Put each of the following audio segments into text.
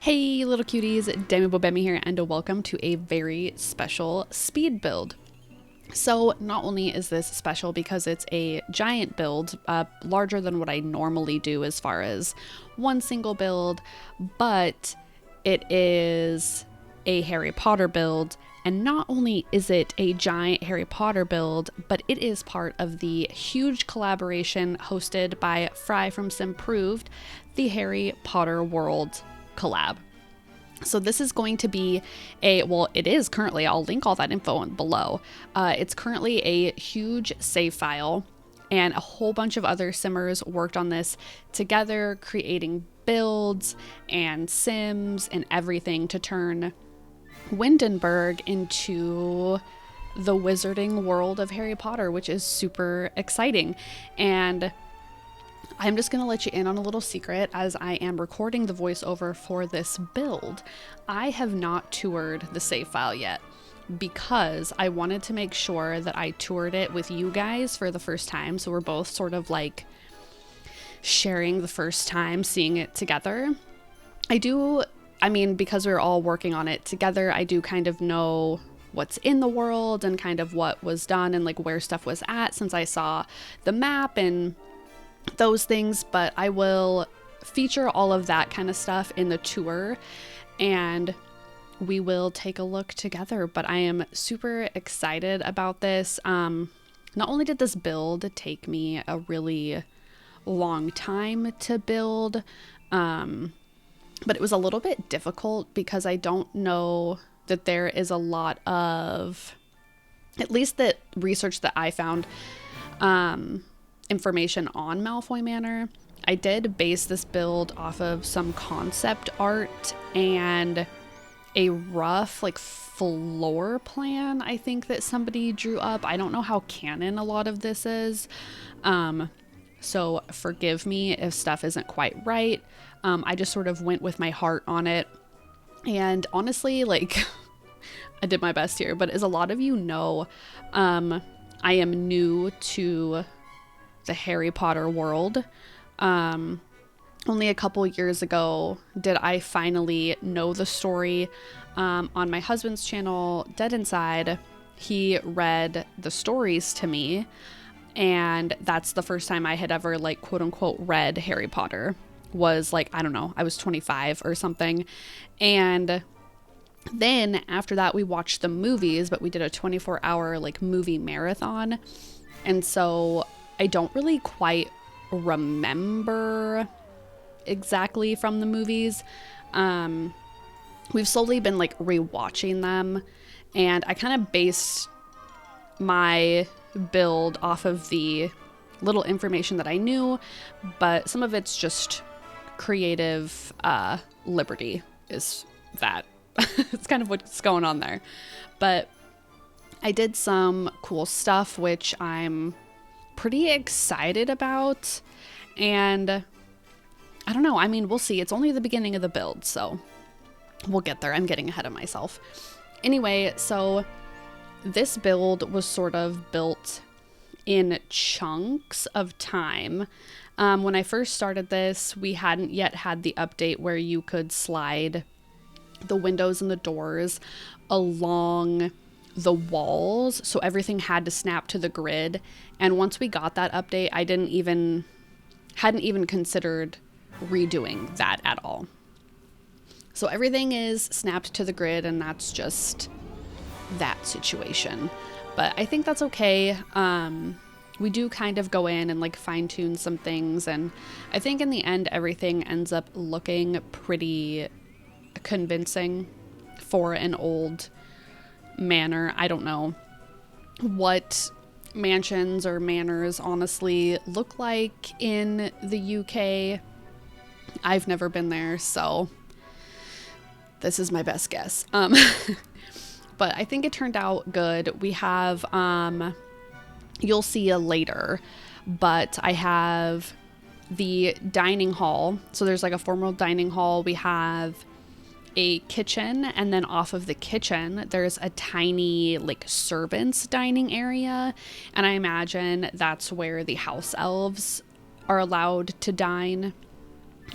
Hey little cuties, Demi here, and welcome to a very special speed build. So not only is this special because it's a giant build, larger than what I normally do as far as one single build, but it is a Harry Potter build. And not only is it a giant Harry Potter build, but it is part of the huge collaboration hosted by Fry from Simproved, the Harry Potter World collab. So this is going to be it is currently, I'll link all that info below. It's currently a huge save file, and a whole bunch of other simmers worked on this together, creating builds and sims and everything to turn Windenburg into the wizarding world of Harry Potter, which is super exciting. And I'm just going to let you in on a little secret as I am recording the voiceover for this build. I have not toured the save file yet because I wanted to make sure that I toured it with you guys for the first time. So we're both sort of like sharing the first time seeing it together. Because we're all working on it together, I do kind of know what's in the world and kind of what was done and like where stuff was at since I saw the map and those things, but I will feature all of that kind of stuff in the tour and we will take a look together. But I am super excited about this. Not only did this build take me a really long time to build, but it was a little bit difficult because I don't know that there is a lot of, at least the research that I found, information on Malfoy Manor. I did base this build off of some concept art and a rough like floor plan I think that somebody drew up. I don't know how canon a lot of this is, so forgive me if stuff isn't quite right. I just sort of went with my heart on it, and honestly, like I did my best here. But as a lot of you know, I am new to the Harry Potter world. Only a couple years ago did I finally know the story. On my husband's channel, Dead Inside, he read the stories to me, and that's the first time I had ever like quote unquote read Harry Potter. Was like, I don't know, I was 25 or something. And then after that we watched the movies, but we did a 24-hour like movie marathon, and so I don't really quite remember exactly from the movies. We've slowly been like rewatching them, and I kind of based my build off of the little information that I knew, but some of it's just creative liberty is that. It's kind of what's going on there. But I did some cool stuff, which I'm pretty excited about, and I don't know, I mean, we'll see. It's only the beginning of the build, so we'll get there. I'm getting ahead of myself. Anyway, so this build was sort of built in chunks of time. When I first started this, we hadn't yet had the update where you could slide the windows and the doors along the walls, so everything had to snap to the grid. And once we got that update, I hadn't even considered redoing that at all. So everything is snapped to the grid, and that's just that situation. But I think that's okay. We do kind of go in and like fine tune some things, and I think in the end everything ends up looking pretty convincing for an old manor. I don't know what mansions or manors honestly look like in the UK. I've never been there, so this is my best guess. But I think it turned out good. We have you'll see later, but I have the dining hall. So there's like a formal dining hall. We have a kitchen, and then off of the kitchen there's a tiny like servants dining area, and I imagine that's where the house elves are allowed to dine.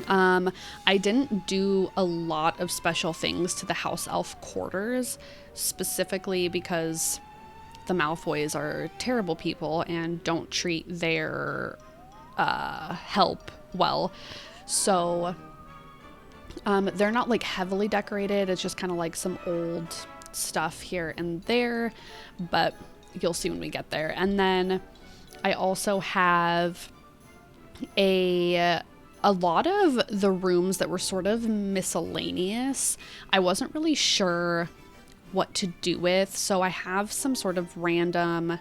I didn't do a lot of special things to the house elf quarters, specifically because the Malfoys are terrible people and don't treat their help well. So they're not like heavily decorated. It's just kind of like some old stuff here and there, but you'll see when we get there. And then I also have a lot of the rooms that were sort of miscellaneous. I wasn't really sure what to do with, so I have some sort of random,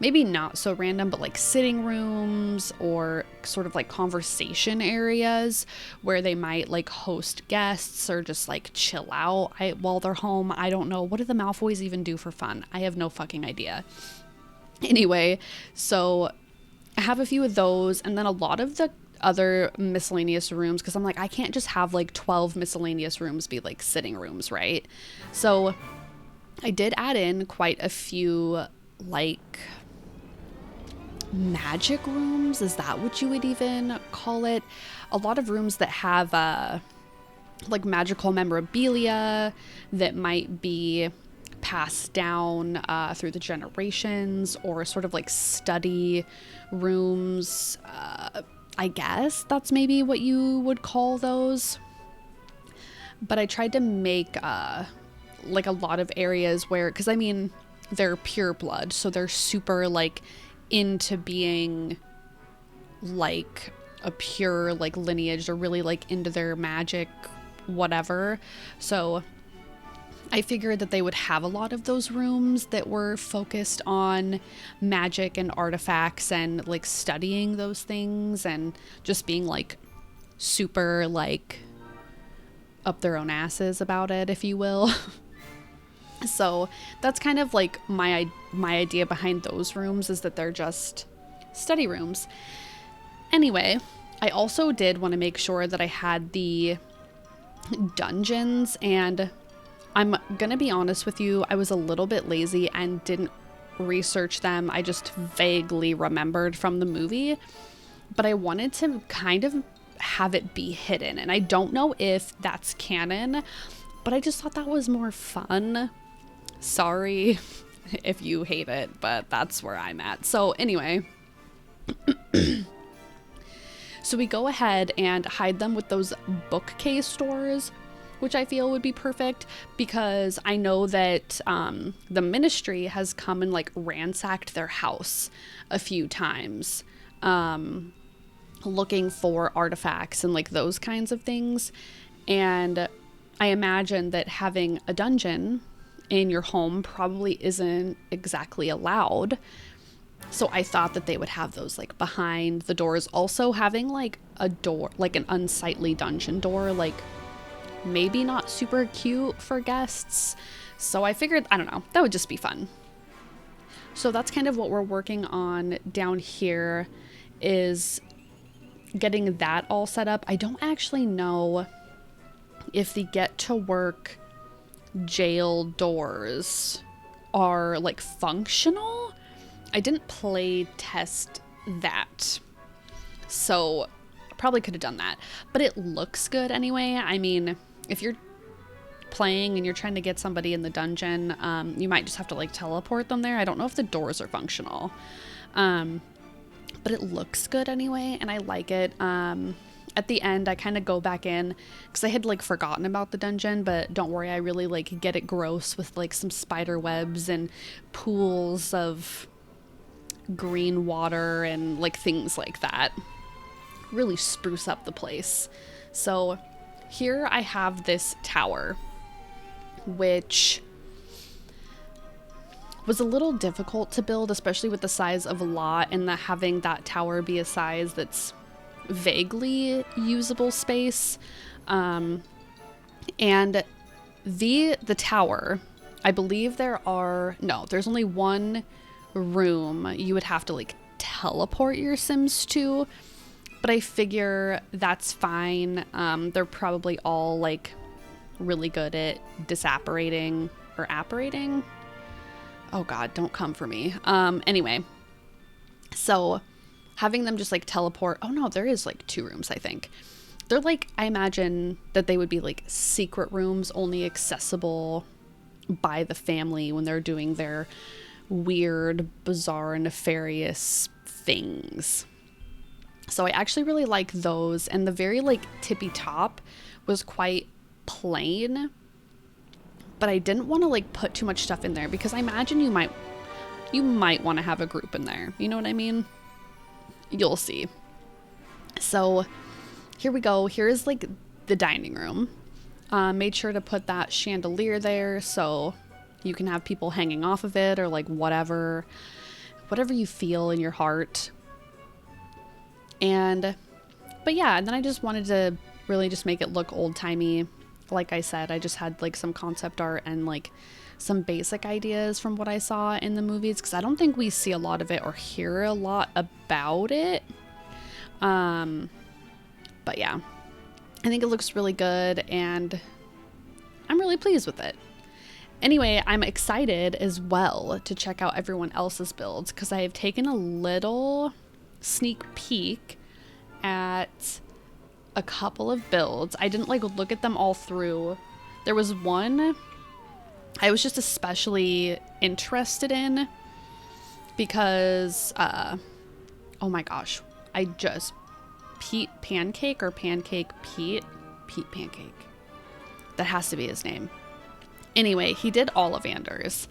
maybe not so random, but like sitting rooms or sort of like conversation areas where they might like host guests or just like chill out while they're home. I don't know. What do the Malfoys even do for fun? I have no fucking idea. Anyway, so I have a few of those, and then a lot of the other miscellaneous rooms, because I'm like, I can't just have like 12 miscellaneous rooms be like sitting rooms, right? So I did add in quite a few like magic rooms. Is that what you would even call it? A lot of rooms that have like magical memorabilia that might be passed down through the generations, or sort of like study rooms. I guess that's maybe what you would call those. But I tried to make like a lot of areas where, because I mean, they're pure blood, so they're super like into being like a pure like lineage. They're really like into their magic, whatever. So I figured that they would have a lot of those rooms that were focused on magic and artifacts and like studying those things and just being like super like up their own asses about it, if you will. So that's kind of like my idea behind those rooms, is that they're just study rooms. Anyway, I also did want to make sure that I had the dungeons, and I'm gonna be honest with you, I was a little bit lazy and didn't research them. I just vaguely remembered from the movie, but I wanted to kind of have it be hidden, and I don't know if that's canon, but I just thought that was more fun. Sorry if you hate it, but that's where I'm at. So anyway, so we go ahead and hide them with those bookcase doors, which I feel would be perfect, because I know that the ministry has come and like ransacked their house a few times, looking for artifacts and like those kinds of things. And I imagine that having a dungeon in your home probably isn't exactly allowed. So I thought that they would have those like behind the doors. Also having like a door, like an unsightly dungeon door, like maybe not super cute for guests. So I figured, I don't know, that would just be fun. So that's kind of what we're working on down here, is getting that all set up. I don't actually know if the get to work jail doors are like functional. I didn't play test that, so probably could have done that, but it looks good anyway. I mean, if you're playing and you're trying to get somebody in the dungeon, you might just have to like teleport them there. I don't know if the doors are functional, but it looks good anyway, and I like it. At the end, I kind of go back in because I had like forgotten about the dungeon, but don't worry, I really like get it gross with like some spider webs and pools of green water and like things like that. Really spruce up the place. So here I have this tower, which was a little difficult to build, especially with the size of a lot, and having that tower be a size that's vaguely usable space. And the tower, I believe there's only one room you would have to like teleport your Sims to, but I figure that's fine. They're probably all like really good at disapparating or apparating. Oh God, don't come for me. Anyway, so having them just like teleport. Oh no, there is like two rooms, I think. they're like, I imagine that they would be like secret rooms only accessible by the family when they're doing their weird, bizarre, nefarious things. So I actually really like those, and the very like tippy top was quite plain, but I didn't want to like put too much stuff in there because I imagine you might want to have a group in there. You know what I mean? You'll see. So here we go. Here's like the dining room. Made sure to put that chandelier there so you can have people hanging off of it, or like whatever you feel in your heart. But yeah, and then I just wanted to really just make it look old-timey. Like I said, I just had like some concept art and like some basic ideas from what I saw in the movies, because I don't think we see a lot of it or hear a lot about it. But yeah, I think it looks really good and I'm really pleased with it. Anyway, I'm excited as well to check out everyone else's builds, because I have taken a little sneak peek at a couple of builds. I didn't like look at them all through. There was one I was just especially interested in because oh my gosh, Pete Pancake or Pancake Pete Pancake, that has to be his name. Anyway, he did Ollivanders,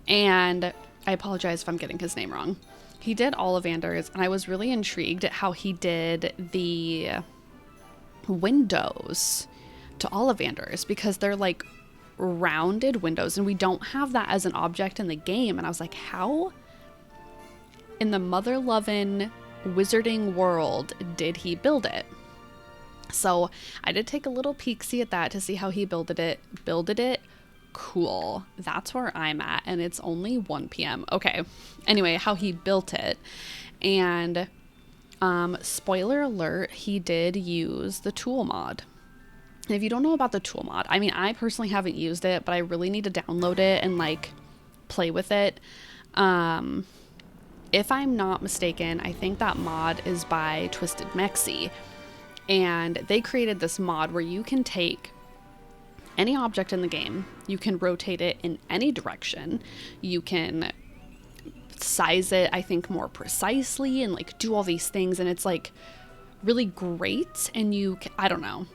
and I apologize if I'm getting his name wrong. He did Ollivanders, and I was really intrigued at how he did the windows to Ollivanders, because they're like rounded windows, and we don't have that as an object in the game. And I was like, how in the mother-loving wizarding world did he build it? So I did take a little peek-see at that to see how he builded it. Cool. That's where I'm at, and it's only 1 p.m. Okay. Anyway, how he built it. And spoiler alert, he did use the tool mod. And if you don't know about the tool mod, I mean, I personally haven't used it, but I really need to download it and like play with it. If I'm not mistaken, I think that mod is by Twisted Mexi, and they created this mod where you can take any object in the game, you can rotate it in any direction, you can size it, I think, more precisely, and like do all these things, and it's like really great. And I don't know,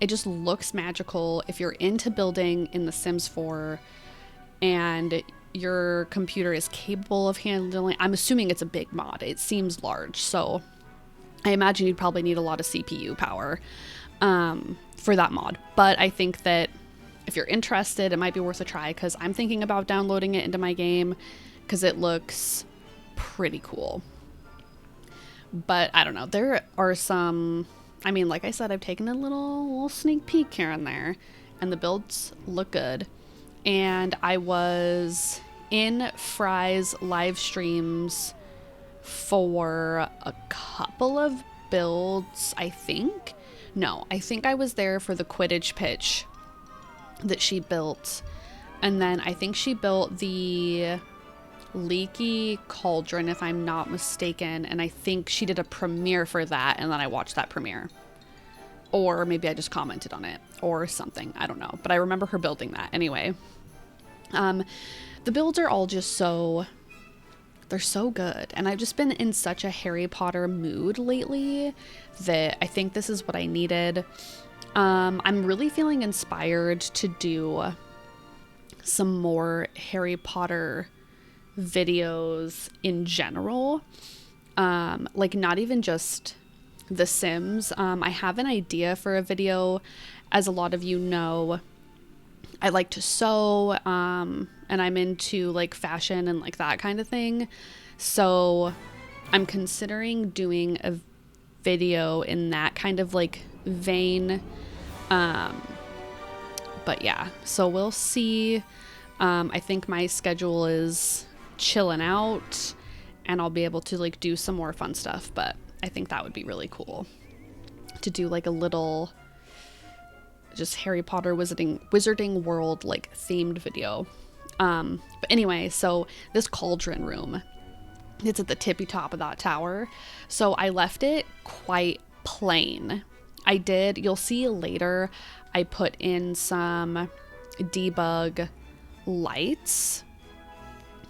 it just looks magical. If you're into building in The Sims 4 and your computer is capable of handling, I'm assuming it's a big mod, it seems large, so I imagine you'd probably need a lot of CPU power for that mod. But I think that if you're interested, it might be worth a try, because I'm thinking about downloading it into my game because it looks pretty cool. But I don't know, there are some, I mean, like I said, I've taken a little sneak peek here and there, and the builds look good. And I was in Fry's live streams for a couple of builds, I think. No, I think I was there for the Quidditch pitch that she built. And then I think she built the Leaky Cauldron, if I'm not mistaken. And I think she did a premiere for that, and then I watched that premiere. Or maybe I just commented on it or something. I don't know. But I remember her building that. Anyway, the builds are all just they're so good. And I've just been in such a Harry Potter mood lately that I think this is what I needed. I'm really feeling inspired to do some more Harry Potter videos in general. Like not even just The Sims. I have an idea for a video. As a lot of you know, I like to sew, and I'm into like fashion and like that kind of thing. So I'm considering doing a video in that kind of like vein. But yeah, so we'll see. I think my schedule is chilling out, and I'll be able to like do some more fun stuff, but I think that would be really cool to do like a little just Harry Potter wizarding world like themed video. But anyway, so this Cauldron Room, it's at the tippy top of that tower. So I left it quite plain. You'll see later, I put in some debug lights,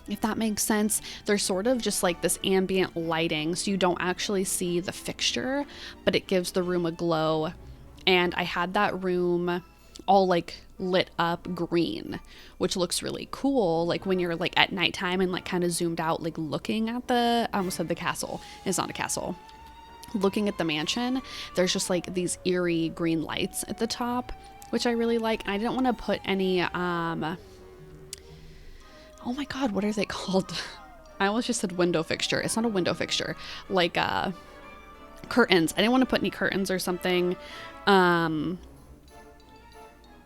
if that makes sense. They're sort of just like this ambient lighting, so you don't actually see the fixture, but it gives the room a glow. And I had that room all like lit up green, which looks really cool, like when you're like at nighttime and like kind of zoomed out, like looking at I almost said the castle. It's not a castle. Looking at the mansion, there's just like these eerie green lights at the top, which I really like. And I didn't want to put any oh my god, what are they called? I almost just said window fixture. It's not a window fixture. Like curtains. I didn't want to put any curtains or something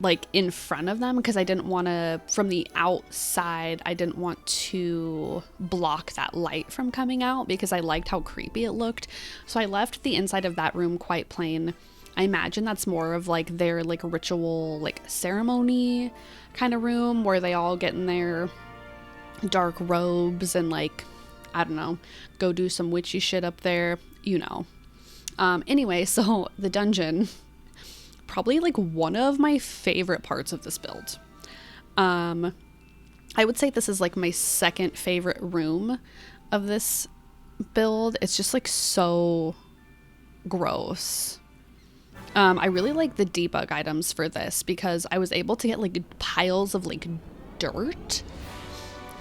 like in front of them, because I didn't want to, from the outside, I didn't want to block that light from coming out, because I liked how creepy it looked. So I left the inside of that room quite plain. I imagine that's more of like their like ritual, like ceremony kind of room, where they all get in their dark robes and like, I don't know, go do some witchy shit up there, you know. Anyway, so the dungeon, probably like one of my favorite parts of this build. I would say this is like my second favorite room of this build. It's just like so gross. I really like the debug items for this, because I was able to get like piles of like dirt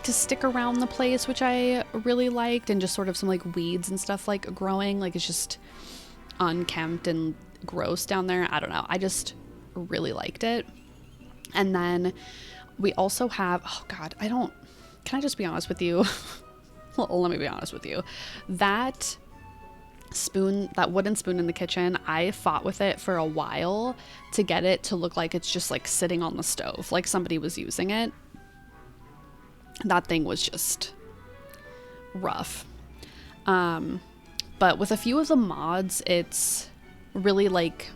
to stick around the place, which I really liked, and just sort of some like weeds and stuff like growing, like it's just unkempt and gross down there. I don't know, I just really liked it. And then we also have, oh god, can I just be honest with you? Well, let me be honest with you. That spoon, that wooden spoon in the kitchen, I fought with it for a while to get it to look like it's just like sitting on the stove, like somebody was using it. That thing was just rough. But with a few of the mods, it's really like,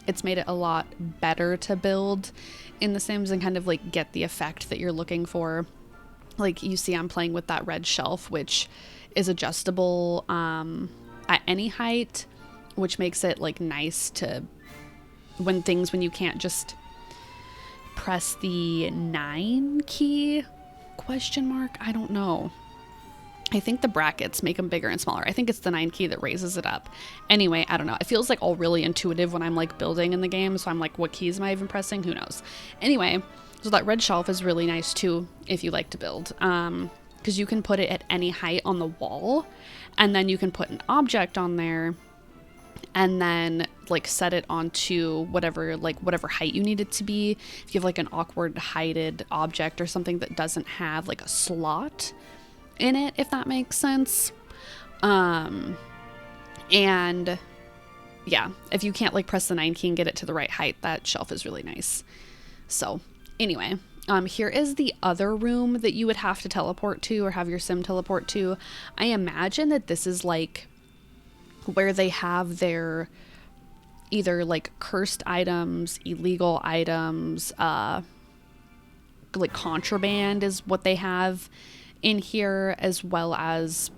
it's made it a lot better to build in The Sims and kind of like get the effect that you're looking for. Like you see, I'm playing with that red shelf, which is adjustable at any height, which makes it like nice to when you can't just press the 9 key ? I don't know. I think the brackets make them bigger and smaller. I think it's the 9 key that raises it up. Anyway, I don't know. It feels like all really intuitive when I'm like building in the game. So I'm like, what keys am I even pressing? Who knows? Anyway, so that red shelf is really nice too if you like to build. Because you can put it at any height on the wall, and then you can put an object on there and then like set it onto whatever height you need it to be. If you have like an awkward heighted object or something that doesn't have like a slot in it, if that makes sense. And yeah, if you can't like press the 9 key and get it to the right height, that shelf is really nice. So anyway, here is the other room that you would have to teleport to or have your sim teleport to. I imagine that this is like where they have their either like cursed items, illegal items, like contraband is what they have in here, as well as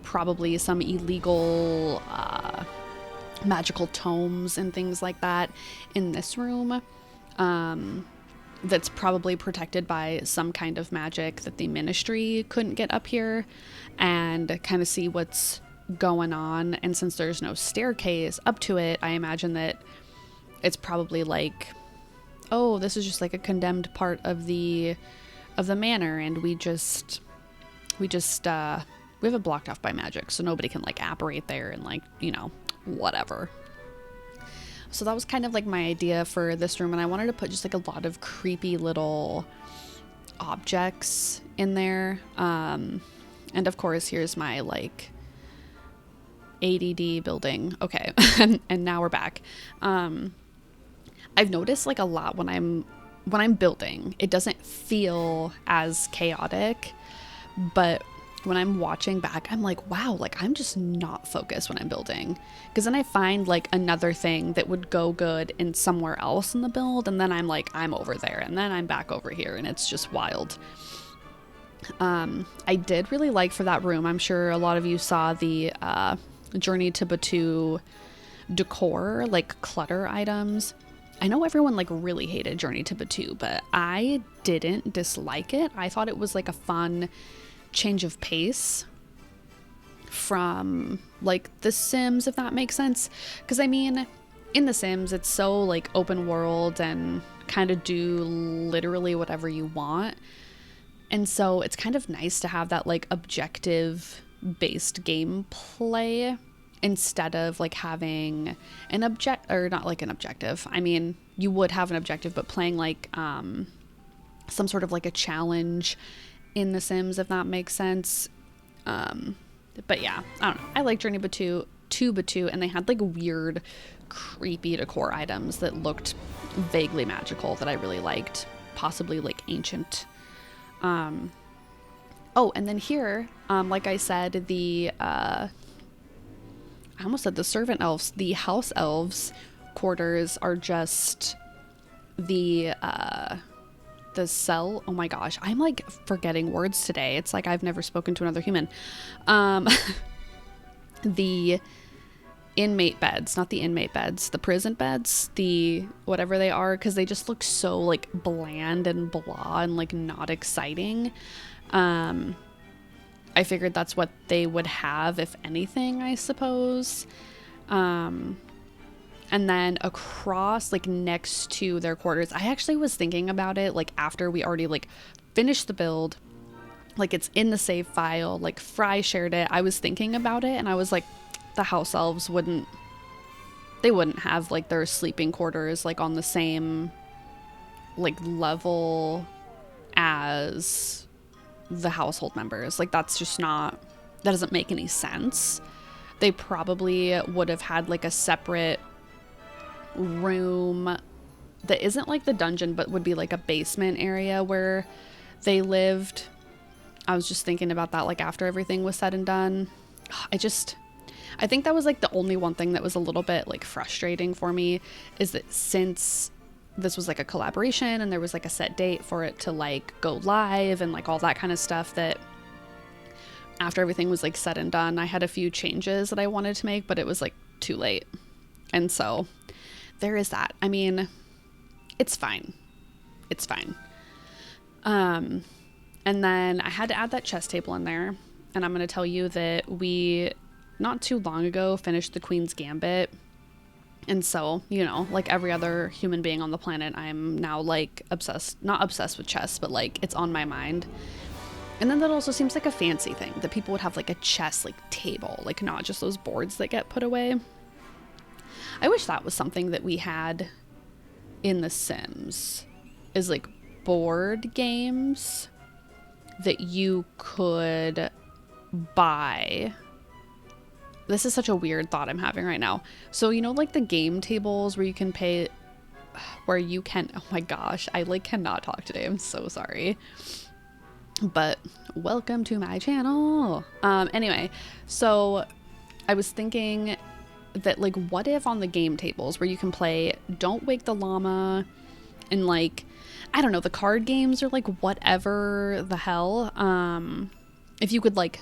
probably some illegal magical tomes and things like that in this room. That's probably protected by some kind of magic that the ministry couldn't get up here, and kind of see what's going on. And since there's no staircase up to it, I imagine that it's probably like, oh, this is just like a condemned part of the manor, and we have it blocked off by magic, so nobody can like apparate there and like, you know, whatever. So that was kind of like my idea for this room, and I wanted to put just like a lot of creepy little objects in there. And of course, here's my like ADD building. Okay. and now we're back. I've noticed like a lot when I'm building, it doesn't feel as chaotic, but when I'm watching back, I'm like, wow, like I'm just not focused when I'm building. Because then I find like another thing that would go good in somewhere else in the build, and then I'm like, I'm over there, and then I'm back over here, and it's just wild. I did really like for that room, I'm sure a lot of you saw the Journey to Batu decor, like clutter items. I know everyone like really hated Journey to Batu, but I didn't dislike it. I thought it was like a fun change of pace from like The Sims, if that makes sense. Because I mean, in The Sims, it's so like open world and kind of do literally whatever you want. And so it's kind of nice to have that like objective based gameplay instead of like having an or not like an objective. I mean, you would have an objective, but playing like some sort of like a challenge in The Sims, if that makes sense. But yeah, I don't know. I like Journey to Batu, and they had like weird, creepy decor items that looked vaguely magical that I really liked, possibly like ancient. Oh, and then here, like I said, I almost said the servant elves, the house elves quarters are just the cell. Oh my gosh, I'm like forgetting words today. It's like I've never spoken to another human. The inmate beds, not the inmate beds, the prison beds, the whatever they are, because they just look so like bland and blah and like not exciting. I figured that's what they would have, if anything, I suppose. And then across, like next to their quarters, I actually was thinking about it, like after we already like finished the build, like it's in the save file, like Fry shared it. I was thinking about it and I was like, the house elves wouldn't have like their sleeping quarters like on the same like level as the household members. Like that's just not, that doesn't make any sense. They probably would have had like a separate room that isn't like the dungeon, but would be like a basement area where they lived. I was just thinking about that like after everything was said and done. I think that was like the only one thing that was a little bit like frustrating for me, is that since this was like a collaboration and there was like a set date for it to like go live and like all that kind of stuff, that after everything was like said and done, I had a few changes that I wanted to make, but it was like too late. And so there is that. I mean, it's fine. It's fine. And then I had to add that chess table in there. And I'm going to tell you that we, not too long ago, finished the Queen's Gambit. And so, you know, like every other human being on the planet, I'm now like not obsessed with chess, but like it's on my mind. And then that also seems like a fancy thing, that people would have like a chess like table, like not just those boards that get put away. I wish that was something that we had in The Sims, is like board games that you could buy. This is such a weird thought I'm having right now. So, you know, like the game tables where you can pay, oh my gosh, I like cannot talk today. I'm so sorry. But welcome to my channel. Anyway, so I was thinking that like, what if on the game tables where you can play Don't Wake the Llama and like, I don't know, the card games or like whatever the hell, if you could like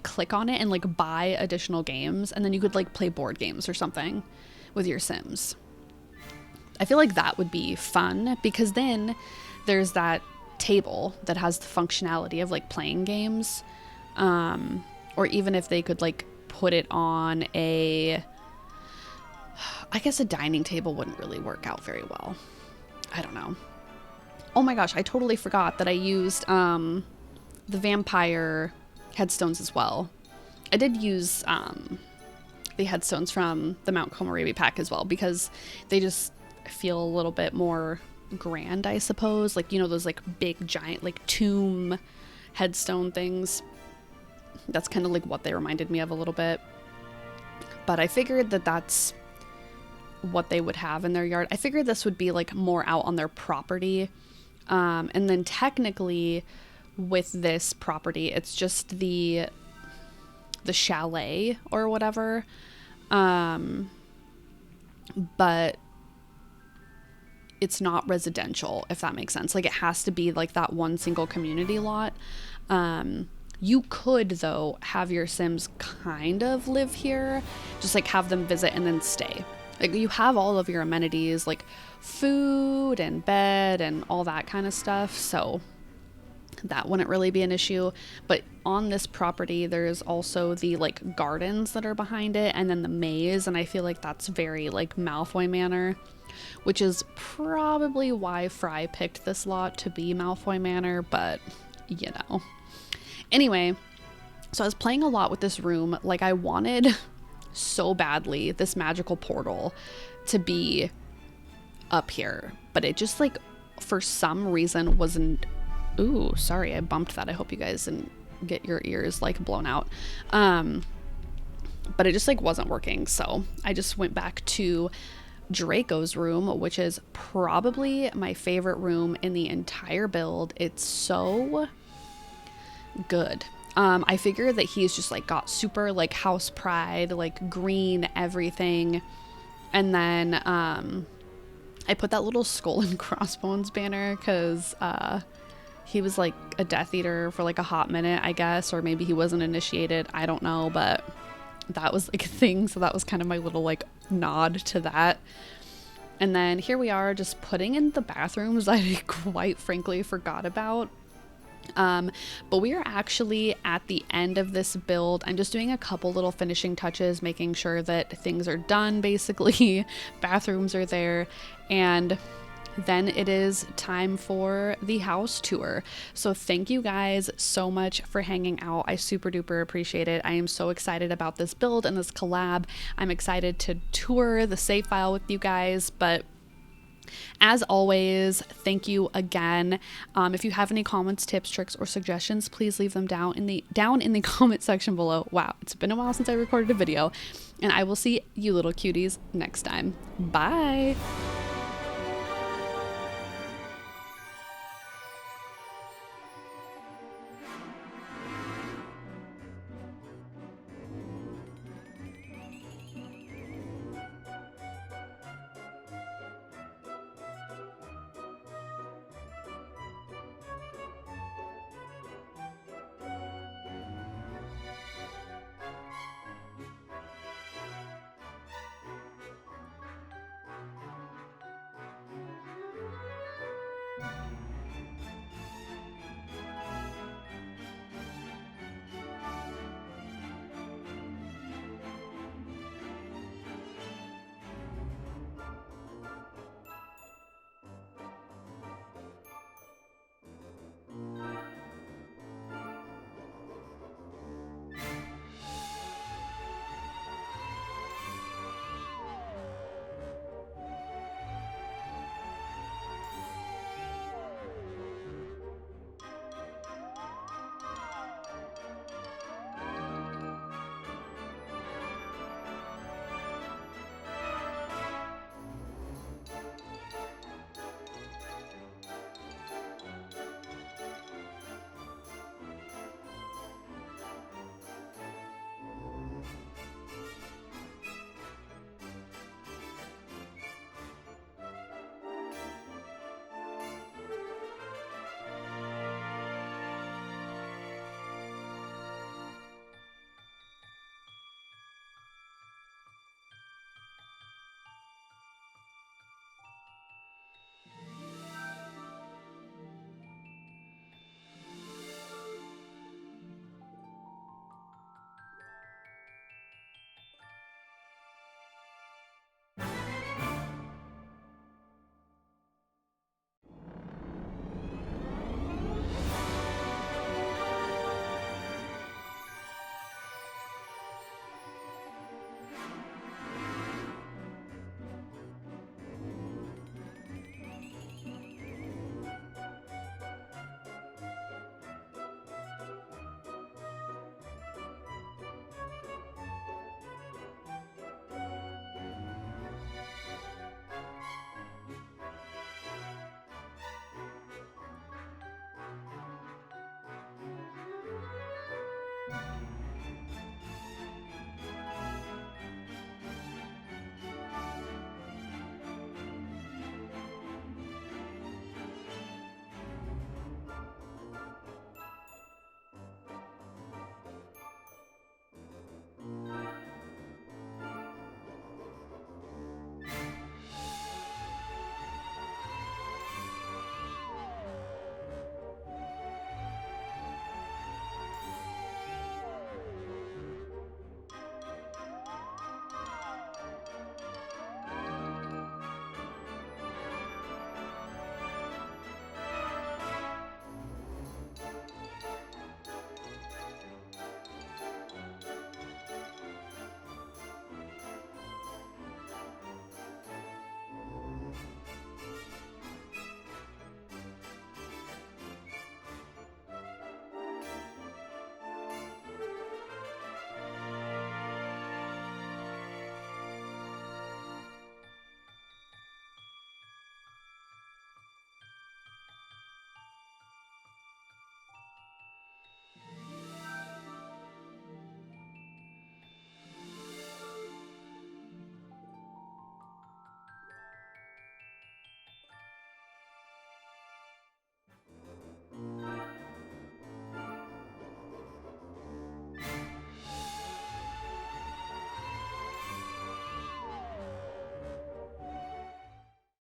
click on it and like buy additional games, and then you could like play board games or something with your Sims. I feel like that would be fun, because then there's that table that has the functionality of like playing games, or even if they could like put it on I guess a dining table wouldn't really work out very well. I don't know. Oh my gosh, I totally forgot that I used the vampire headstones as well. I did use the headstones from the Mount Komorebi pack as well, because they just feel a little bit more grand, I suppose. Like, you know, those like big giant like tomb headstone things. That's kind of like what they reminded me of a little bit. But I figured that that's what they would have in their yard. I figured this would be like more out on their property. And then technically with this property, it's just the chalet or whatever. But it's not residential, if that makes sense. Like it has to be like that one single community lot. You could, though, have your Sims kind of live here, just like have them visit and then stay. Like, you have all of your amenities, like food and bed and all that kind of stuff, so that wouldn't really be an issue. But on this property, there's also the like gardens that are behind it, and then the maze, and I feel like that's very like Malfoy Manor, which is probably why Fry picked this lot to be Malfoy Manor, but you know. Anyway, so I was playing a lot with this room. Like, I wanted so badly this magical portal to be up here, but it just like for some reason wasn't. Ooh, sorry, I bumped that. I hope you guys didn't get your ears like blown out. But it just like wasn't working. So I just went back to Draco's room, which is probably my favorite room in the entire build. It's so good. I figure that he's just like got super like house pride, like green everything. And then I put that little skull and crossbones banner because he was like a Death Eater for like a hot minute, I guess, or maybe he wasn't initiated. I don't know, but that was like a thing. So that was kind of my little like nod to that. And then here we are just putting in the bathrooms I quite frankly forgot about. But we are actually at the end of this build. I'm just doing a couple little finishing touches, making sure that things are done, basically. Bathrooms are there, and then it is time for the house tour. So thank you guys so much for hanging out. I super duper appreciate it. I am so excited about this build and this collab. I'm excited to tour the save file with you guys, but as always, thank you again. If you have any comments, tips, tricks, or suggestions, please leave them down in the comment section below. Wow, it's been a while since I recorded a video, and I will see you little cuties next time. Bye!